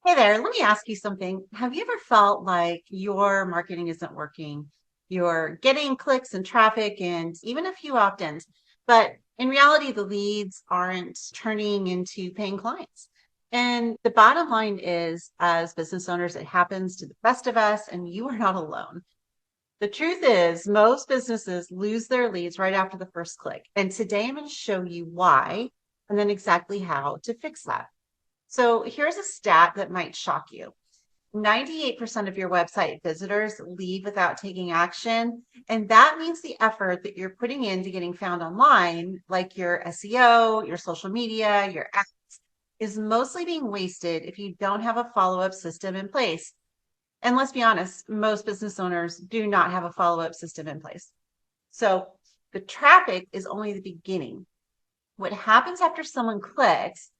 Hey there, let me ask you something. Have you ever felt like your marketing isn't working? You're getting clicks and traffic and even a few opt-ins, but in reality, the leads aren't turning into paying clients. And the bottom line is, as business owners, it happens to the best of us, and you are not alone. The truth is, most businesses lose their leads right after the first click. And today I'm going to show you why and then exactly how to fix that. So here's a stat that might shock you. 98% of your website visitors leave without taking action. And that means the effort that you're putting into getting found online, like your SEO, your social media, your ads, is mostly being wasted if you don't have a follow-up system in place. And let's be honest, most business owners do not have a follow-up system in place. So the traffic is only the beginning. What happens after someone clicks,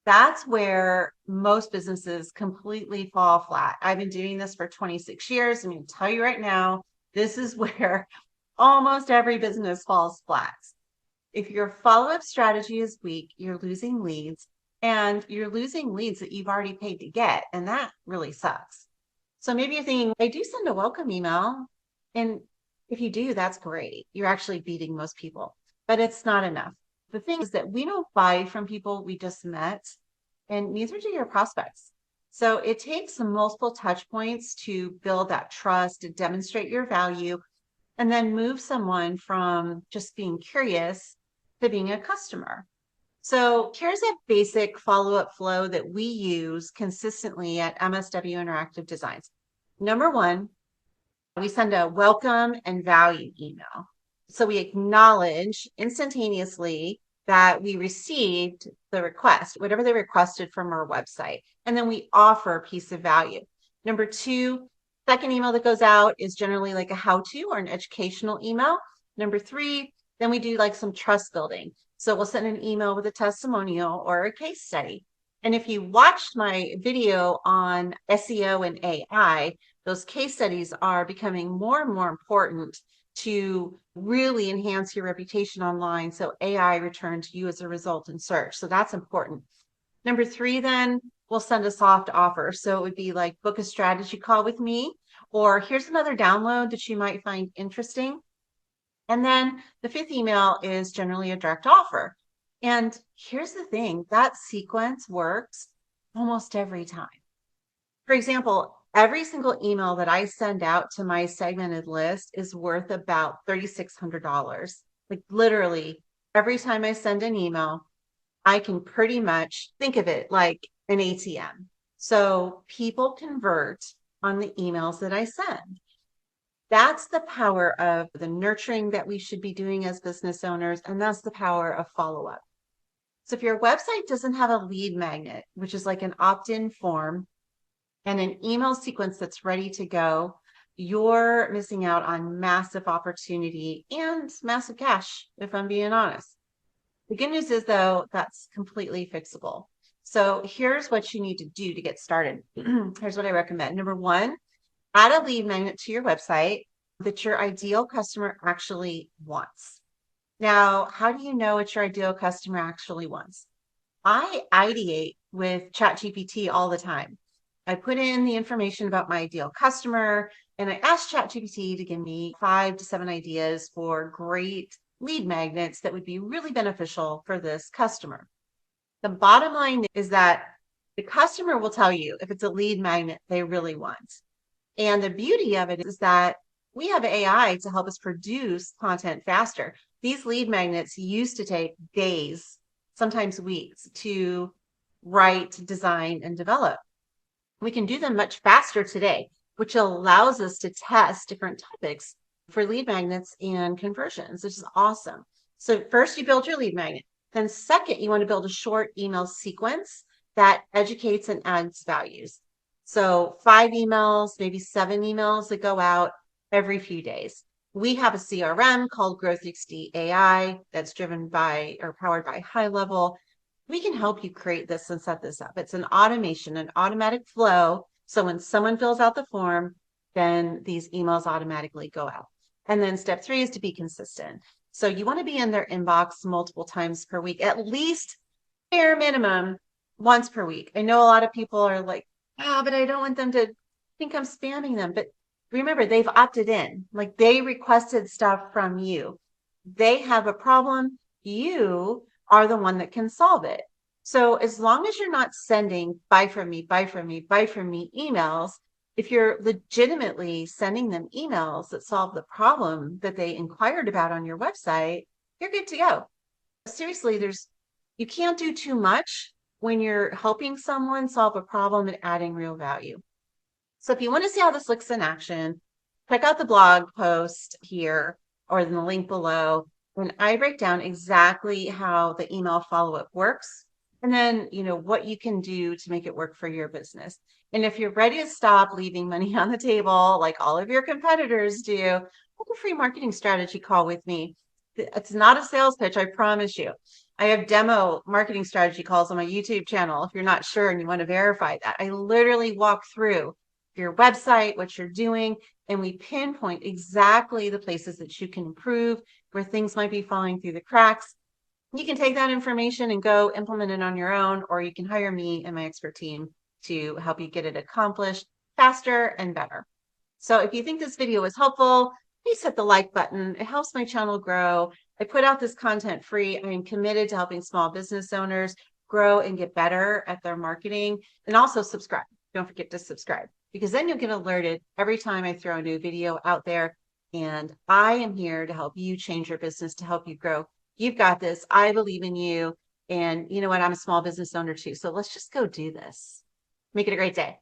that's where most businesses completely fall flat. I've been doing this for 26 years. I'm going to tell you right now, this is where almost every business falls flat. If your follow-up strategy is weak, you're losing leads, and you're losing leads that you've already paid to get, and that really sucks. So maybe you're thinking, I do send a welcome email. And if you do, that's great. You're actually beating most people, but it's not enough. The thing is that we don't buy from people we just met, and neither do your prospects. So it takes multiple touch points to build that trust, to demonstrate your value, and then move someone from just being curious to being a customer. So here's a basic follow-up flow that we use consistently at MSW Interactive Designs. Number one, we send a welcome and value email. So we acknowledge instantaneously that we received the request, whatever they requested from our website, and then we offer a piece of value. Number two, second email that goes out is generally like a how-to or an educational email. Number three, then we do like some trust building. So we'll send an email with a testimonial or a case study. And if you watched my video on SEO and AI, those case studies are becoming more and more important to really enhance your reputation online. So AI returns you as a result in search. So that's important. Number three, then we'll send a soft offer. So it would be like book a strategy call with me, or here's another download that you might find interesting. And then the fifth email is generally a direct offer. And here's the thing, that sequence works almost every time. For example, every single email that I send out to my segmented list is worth about $3,600. Like literally every time I send an email, I can pretty much think of it like an ATM. So people convert on the emails that I send. That's the power of the nurturing that we should be doing as business owners. And that's the power of follow-up. So if your website doesn't have a lead magnet, which is like an opt-in form and an email sequence that's ready to go, you're missing out on massive opportunity and massive cash, if I'm being honest. The good news is, though, that's completely fixable. So here's what you need to do to get started. Here's what I recommend. Number one, add a lead magnet to your website that your ideal customer actually wants. Now, how do you know what your ideal customer actually wants? I ideate with ChatGPT all the time. I put in the information about my ideal customer and I asked ChatGPT to give me 5 to 7 ideas for great lead magnets that would be really beneficial for this customer. The bottom line is that the customer will tell you if it's a lead magnet they really want. And the beauty of it is that we have AI to help us produce content faster. These lead magnets used to take days, sometimes weeks, to write, design, and develop. We can do them much faster today, which allows us to test different topics for lead magnets and conversions, which is awesome. So first you build your lead magnet. Then second, you want to build a short email sequence that educates and adds values. So 5 emails, maybe 7 emails that go out every few days. We have a CRM called Grow360 AI that's driven by or powered by High Level. We can help you create this and set this up. It's an automation, an automatic flow. So when someone fills out the form, then these emails automatically go out. And then step 3 is to be consistent. So you want to be in their inbox multiple times per week, at least bare minimum once per week. I know a lot of people are like, Ah, but I don't want them to think I'm spamming them. But remember, they've opted in, like they requested stuff from you. They have a problem. You are the one that can solve it. So as long as you're not sending buy from me, buy from me, buy from me emails, if you're legitimately sending them emails that solve the problem that they inquired about on your website, you're good to go. Seriously, you can't do too much when you're helping someone solve a problem and adding real value. So if you want to see how this looks in action, check out the blog post here or in the link below. And I break down exactly how the email follow-up works and then, what you can do to make it work for your business. And if you're ready to stop leaving money on the table like all of your competitors do, book a free marketing strategy call with me. It's not a sales pitch, I promise you. I have demo marketing strategy calls on my YouTube channel. If you're not sure and you want to verify that, I literally walk through your website, what you're doing, and we pinpoint exactly the places that you can improve, where things might be falling through the cracks. You can take that information and go implement it on your own, or you can hire me and my expert team to help you get it accomplished faster and better. So if you think this video was helpful, please hit the like button. It helps my channel grow. I put out this content free. I am committed to helping small business owners grow and get better at their marketing. And also subscribe. Don't forget to subscribe, because then you'll get alerted every time I throw a new video out there. And I am here to help you change your business, to help you grow. You've got this. I believe in you. And you know what? I'm a small business owner too. So let's just go do this. Make it a great day.